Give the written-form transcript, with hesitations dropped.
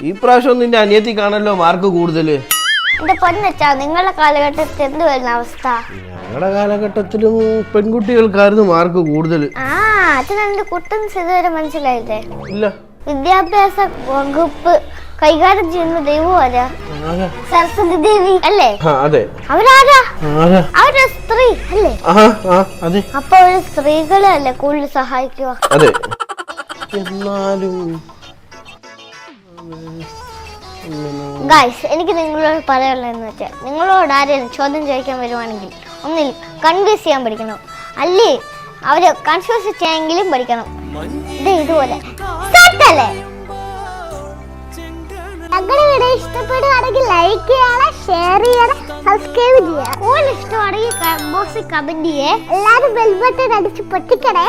ഈ പ്രാവശ്യം നിന്റെ അനിയത്തിക്കാണല്ലോ മാർക്ക് കൂടുതൽ. എന്റെ പൊന്നച്ചാ, നിങ്ങളുടെ കാലഘട്ടത്തിൽ എന്ത് വരുന്ന അവസ്ഥ? ഞങ്ങളുടെ കാലഘട്ടത്തിലും പെൺകുട്ടികൾക്കായിരുന്നു മാർക്ക് കൂടുതൽ. അച്ഛനെന്റെ കുട്ടൻസ് ഇതുവരെ മനസ്സിലായില്ലേ? ഇല്ല. വിദ്യാഭ്യാസ വകുപ്പ് കൈകാര്യം ചെയ്യുന്ന ദൈവം ആരാ? സരസ്വതി ദേവി അല്ലേ? അതെ. അവരാരാ? അവര് സ്ത്രീ അല്ലേ? അതെ. അപ്പൊ അവര് സ്ത്രീകളെ അല്ലേ കൂടുതൽ സഹായിക്കുക? അതെ. എന്നാലും ഗൈസ്, എനിക്ക് നിങ്ങളോട് പറയാനുള്ളതെന്ന് വെച്ചാൽ, നിങ്ങളോട് ആരെങ്കിലും ചോദ്യം ചോദിക്കാൻ വരുവാണെങ്കിൽ ഒന്നിൽ കൺഫ്യൂസ് ചെയ്യാൻ പഠിക്കണം, അല്ലേ അവര് കൺഫ്യൂസ് ചെയ്യാനെങ്കിലും പഠിക്കണം. ഇതുപോലെ ഞങ്ങളുടെ വീഡിയോ ഇഷ്ടപ്പെടുകയാണെങ്കിൽ ലൈക്ക് ചെയ്യണം, ഷെയർ ചെയ്യണം, സബ്സ്ക്രൈബ് ചെയ്യണം. കൂടുതൽ ഇഷ്ടമാണെങ്കിൽ കമന്റ് ചെയ്യേ. എല്ലാരും ബെൽ ബട്ടൺ അടിച്ച് പൊട്ടിക്കണേ.